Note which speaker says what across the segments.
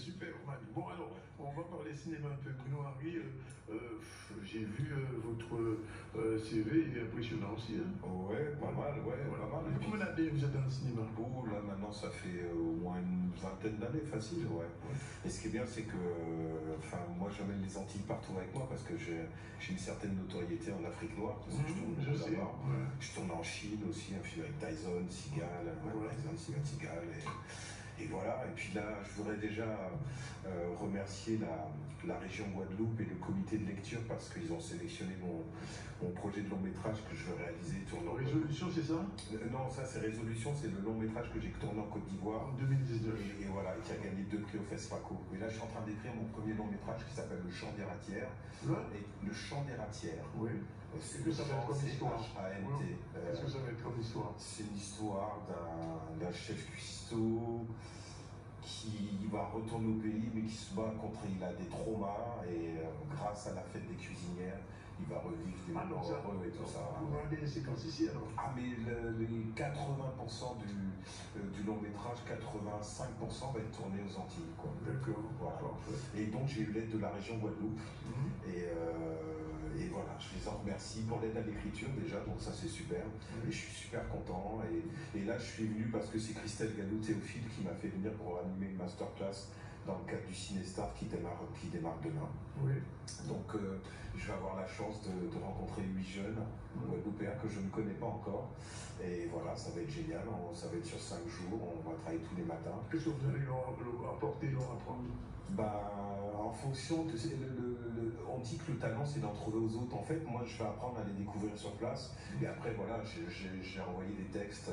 Speaker 1: super, Mani. Bon, alors, on va parler cinéma un peu. Bruno Henry, j'ai vu votre CV, il est impressionnant aussi. Hein.
Speaker 2: Ouais, pas mal, pas mal.
Speaker 1: Depuis combien d'années vous êtes dans le cinéma?
Speaker 2: Oh, là, maintenant, ça fait au moins une vingtaine d'années, facile, ouais. Et ce qui est bien, c'est que, moi, j'emmène les Antilles partout avec moi parce que j'ai une certaine notoriété en Afrique noire, parce que je tourne là-bas. Je tourne en Chine aussi, un film avec Tyson, Seagal, Tyson, Seagal, et voilà. Et puis là, je voudrais déjà remercier la région Guadeloupe et le comité de lecture parce qu'ils ont sélectionné mon projet de long métrage que je veux réaliser.
Speaker 1: Résolution, c'est ça?
Speaker 2: Non, ça c'est Résolution, c'est le long métrage que j'ai tourné en Côte d'Ivoire.
Speaker 1: En 2019.
Speaker 2: Et voilà, qui a gagné 2 prix au FESPACO. Et là, je suis en train d'écrire mon premier long métrage qui s'appelle Le Chant des Ratières. Et Le Chant des Ratières.
Speaker 1: Oui.
Speaker 2: Est-ce que ça va être comme histoire?
Speaker 1: Est-ce que ça va être comme histoire?
Speaker 2: C'est une histoire d'un chef cuistot qui va retourner au pays mais qui se bat contre, il a des traumas et grâce à la fête des cuisinières, il va revivre des moments heureux et tout ça.
Speaker 1: Vous avez des séquences ici alors?
Speaker 2: Ah mais les 80% du long métrage, 85% va être tourné aux Antilles.
Speaker 1: D'accord.
Speaker 2: Voilà. Et donc j'ai eu l'aide de la région Guadeloupe et voilà, je les en remercie pour l'aide à l'écriture déjà, donc ça c'est super. Et je suis super content. Et là je suis venu parce que c'est Christelle Gallo-Théophile qui m'a fait venir pour animer une masterclass dans le cadre du Cinestar qui démarre demain.
Speaker 1: Oui.
Speaker 2: Donc je vais avoir la chance de rencontrer 8 jeunes Guadeloupéens que je ne connais pas encore. Et voilà, ça va être génial, ça va être sur 5 jours, on va travailler tous les matins.
Speaker 1: Qu'est-ce que vous allez leur apporter, leur apprendre?
Speaker 2: En fonction, on dit que le talent c'est d'en trouver aux autres. En fait, moi je vais apprendre à les découvrir sur place. Et après voilà, j'ai envoyé des textes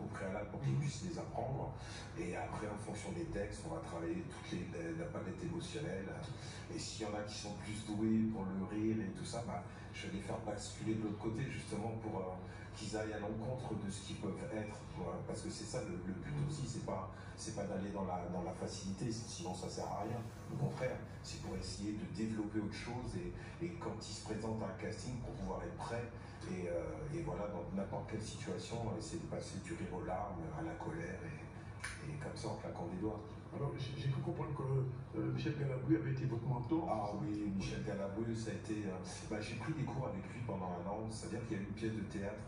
Speaker 2: au préalable pour qu'ils puissent les apprendre. Et après, en fonction des textes, on va travailler toute la palette émotionnelle. Et s'il y en a qui sont plus doués pour le rire et tout ça, je vais les faire basculer de l'autre côté justement pour qu'ils aillent à l'encontre de ce qu'ils peuvent être. Voilà. Parce que c'est ça le but aussi, c'est pas d'aller dans la facilité, sinon ça sert à rien. Au contraire, c'est pour essayer de développer autre chose et quand ils se présentent à un casting pour pouvoir être prêts et voilà, dans n'importe quelle situation, essayer de passer du rire aux larmes, à la colère et comme ça en claquant des doigts.
Speaker 1: Alors j'ai cru comprendre que Michel Galabru avait été votre mentor.
Speaker 2: Ah oui, Michel Galabru, ça a été... j'ai pris des cours avec lui pendant un an, c'est-à-dire qu'il y a eu une pièce de théâtre,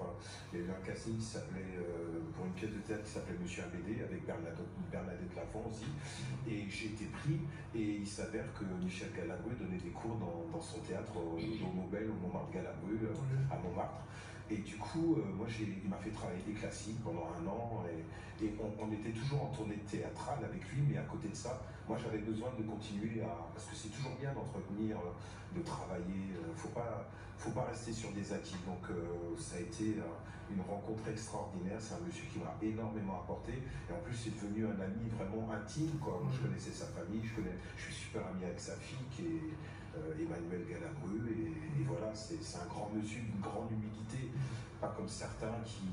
Speaker 2: il y a eu un casting qui s'appelait, pour une pièce de théâtre qui s'appelait Monsieur Amédée, avec Bernadette Lafont aussi, et j'ai été pris, et il s'avère que Michel Galabru donnait des cours dans son théâtre au Nobel, au Montmartre Galabru, à Montmartre. Et du coup, il m'a fait travailler des classiques pendant un an, et on était toujours en tournée théâtrale avec lui, mais à côté de ça, moi j'avais besoin de continuer parce que c'est toujours bien d'entretenir, de travailler, faut pas rester sur des acquis. Donc ça a été une rencontre extraordinaire, c'est un monsieur qui m'a énormément apporté, et en plus c'est devenu un ami vraiment intime, quoi. Moi, je connaissais sa famille, je suis super ami avec sa fille qui est Emmanuel Galabru, et voilà, c'est un grand monsieur d'une grande humilité, pas comme certains qui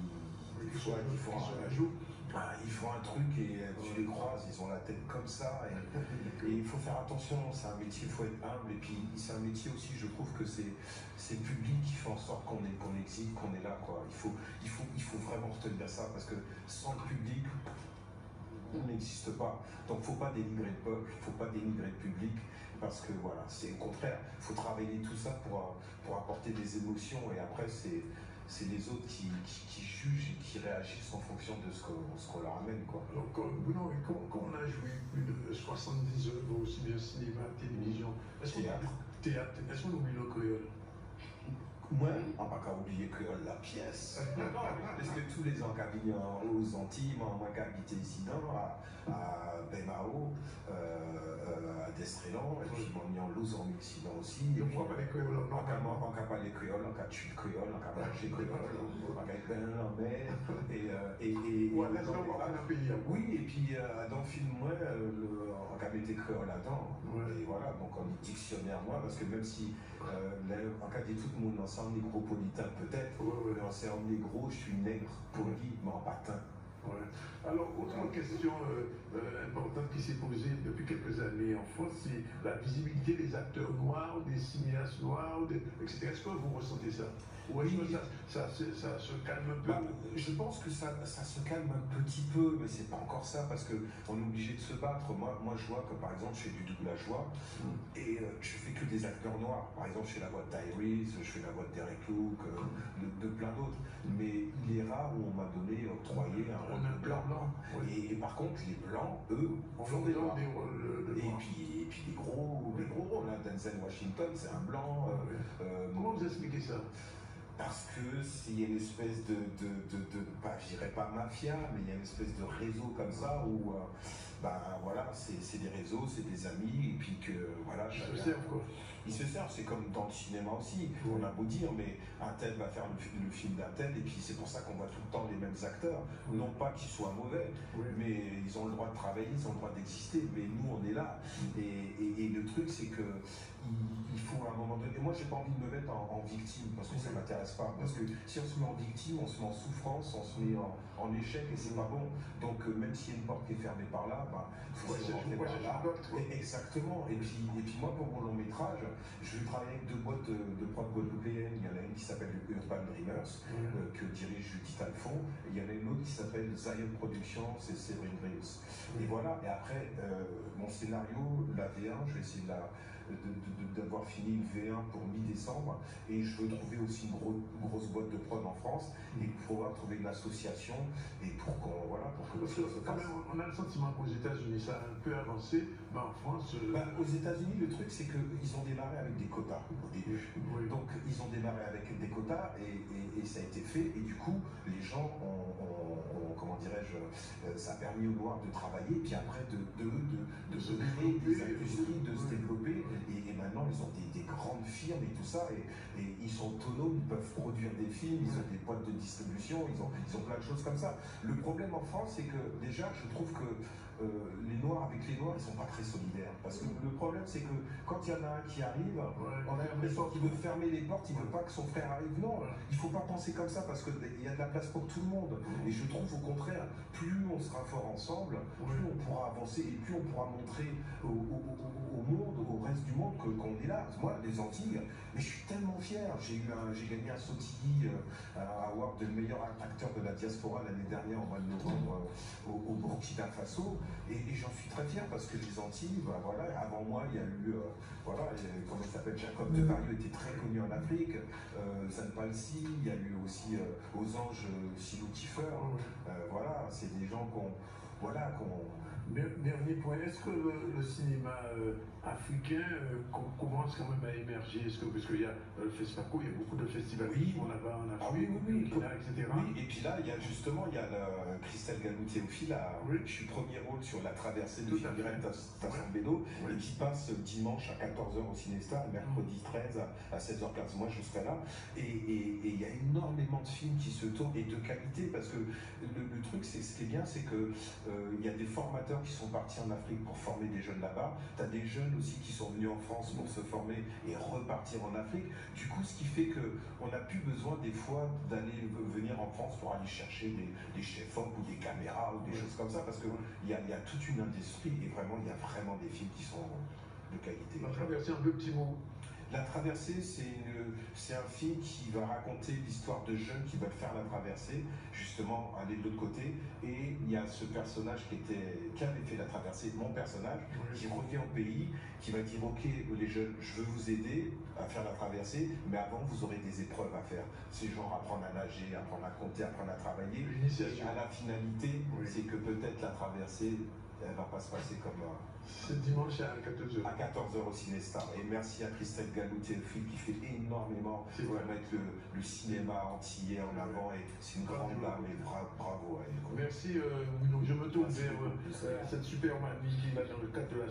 Speaker 2: font un truc et tu les croises, ils ont la tête comme ça, et il faut faire attention, c'est un métier, il faut être humble, et puis c'est un métier aussi, je trouve que c'est le public qui fait en sorte qu'on existe, qu'on est là, quoi. Il faut vraiment retenir ça, parce que sans le public, on n'existe pas. Donc faut pas dénigrer le peuple, faut pas dénigrer le public, parce que voilà, c'est au contraire, faut travailler tout ça pour apporter des émotions, et après c'est les autres qui jugent et qui réagissent en fonction de ce qu'on leur amène, quoi.
Speaker 1: Alors, quand on a joué plus de 70 œuvres, aussi bien cinéma, télévision, théâtre, est-ce qu'on oublie le créole?
Speaker 2: Moi, on n'a pas oublier créole la pièce. Parce que tous les encavillants aux Antilles, moi qui habité ici, à Bemao, à Destrélan, et puis on y en l'ose en Occident aussi.
Speaker 1: Et on pas les créoles,
Speaker 2: on n'a pas les créoles, on n'a tué créole, on n'a pas lâché créole, on n'a pas en mer. Oui, et puis dans le film, moi, on a mis créole là-dedans. Et voilà, donc on dit dictionnaire, moi, parce que même si on a dit tout le monde ensemble, négropolitain peut-être, mais en serbe négro, je suis nègre, poli, mais en patin.
Speaker 1: Alors, autre question importante qui s'est posée depuis quelques années. années en France, c'est la visibilité des acteurs noirs, des cinéastes noirs, etc. Est-ce que vous ressentez ça? Ou est-ce que ça se calme un peu?
Speaker 2: Je pense que ça se calme un petit peu, mais c'est pas encore ça, parce qu'on est obligé de se battre. Moi, je vois que par exemple, je fais du doublage voix, et je fais que des acteurs noirs. Par exemple, je fais la voix de Tyrese, je fais la voix de Derek Luke, de plein d'autres. Mais il est rare où on m'a octroyé un rôle de blanc. Et par contre, les blancs, eux, font des noirs. Et puis les gros rôles, hein. Denzel Washington, c'est un blanc.
Speaker 1: Comment vous expliquez ça?
Speaker 2: Parce que s'il y a une espèce de je dirais pas mafia, mais il y a une espèce de réseau comme ça où, voilà, c'est des réseaux, c'est des amis, et puis que, voilà,
Speaker 1: Ils se servent, quoi.
Speaker 2: Ils se servent, c'est comme dans le cinéma aussi, on a beau dire, mais un tel va faire le film d'un tel, et puis c'est pour ça qu'on voit tout le temps les mêmes acteurs, non pas qu'ils soient mauvais, mais ils ont le droit de travailler, ils ont le droit d'exister, mais nous on est là, et le truc c'est que il faut à un moment donné, moi j'ai pas envie de me mettre en victime, parce que ça m'intéresse pas, parce que si on se met en victime, on se met en souffrance, on se met en échec, et c'est pas bon, donc même s'il y a une porte qui est fermée par là, il faut se rentrer par là. Exactement, et puis moi pour mon long métrage, je vais travailler avec deux boîtes de prod guadeloupéennes. Il y en a une qui s'appelle Urban Dreamers, que dirige Judith Alphon, et il y en a une autre qui s'appelle Zion Productions, c'est Séverine Dreams. Et voilà, et après, mon scénario, la V1, je vais essayer d'avoir fini une V1 pour mi-décembre, et je veux trouver aussi une grosse boîte de prod en France, et pouvoir trouver une association, et pour qu'on, voilà, pour que
Speaker 1: parce que quand même, on a le sentiment qu'aux États-Unis ça a un peu avancé, mais en France.
Speaker 2: Aux États-Unis, le truc c'est qu'ils ont démarré avec des quotas au début. Donc ils ont démarré avec des quotas et ça a été fait, et du coup les gens ont comment dirais-je, ça a permis aux Noirs de travailler, et puis après de se créer des industries, de se développer, et maintenant ils ont des grandes firmes et tout ça, et ils sont autonomes, ils peuvent produire des films, ils ont des boîtes de distribution, ils ont plein de choses comme ça. Le problème en France, c'est que déjà je trouve que les Noirs, avec les Noirs, ils sont pas très solidaires. Parce que le problème, c'est que quand il y en a un qui arrive, on a l'impression qu'il veut fermer les portes, il veut pas que son frère arrive. Non, il faut pas penser comme ça, parce qu'il y a de la place pour tout le monde. Et je trouve au contraire, plus on sera fort ensemble, plus on pourra avancer, et plus on pourra montrer au monde, au reste du monde, qu'on est là. Moi, les Antilles, mais je suis tellement fier. J'ai gagné un Sotigui Award de meilleur acteur de la diaspora l'année dernière, au mois de novembre, au Burkina Faso. Et j'en suis très fier, parce que les Antilles, voilà, avant moi, il y a eu, comment il s'appelle, Jacob de Vario était très connu en Afrique, Zane Palsy, il y a eu aussi aux Anges Silou Kiefer, voilà, c'est des gens qu'on.
Speaker 1: Dernier point, est-ce que le cinéma africain commence quand même à émerger? Parce qu'il y a le FESPACO, il y a beaucoup de festivals qui font là-bas en Afrique, au Burkina, etc.
Speaker 2: Oui, et puis là, il y a Christelle Galou-Théophile, je suis premier rôle sur La Traversée de Figueres Tassambédo, et qui passe dimanche à 14h au Cinestar, mercredi 13 à 16h15. Moi, je serai là, et il y a énormément de films qui se tournent, et de qualité, parce que le truc, ce qui est bien, c'est que il y a des formateurs qui sont partis en Afrique pour former des jeunes là-bas. Tu as des jeunes aussi qui sont venus en France pour se former et repartir en Afrique. Du coup, ce qui fait qu'on n'a plus besoin des fois venir en France pour aller chercher des chefs-op ou des caméras ou des choses comme ça, parce qu'il y a toute une industrie, et vraiment, il y a vraiment des films qui sont de qualité.
Speaker 1: La Traversée, en deux petits mots.
Speaker 2: La Traversée, c'est un film qui va raconter l'histoire de jeunes qui veulent faire la traversée, justement aller de l'autre côté, et il y a ce personnage qui avait fait la traversée, mon personnage, qui revient au pays, qui va dire ok les jeunes, je veux vous aider à faire la traversée, mais avant vous aurez des épreuves à faire. C'est genre apprendre à nager, apprendre à compter, apprendre à travailler. Et à la finalité, c'est que peut-être la traversée, elle va pas se passer comme
Speaker 1: c'est dimanche à 14h.
Speaker 2: À 14h au Cinestar. Et merci à Christelle Galou-Théophile qui fait énormément pour mettre le cinéma antillais en avant. Et c'est une grande dame, et bravo à elle.
Speaker 1: Merci, je me tourne vers cette super mamie qui va dans le cadre de la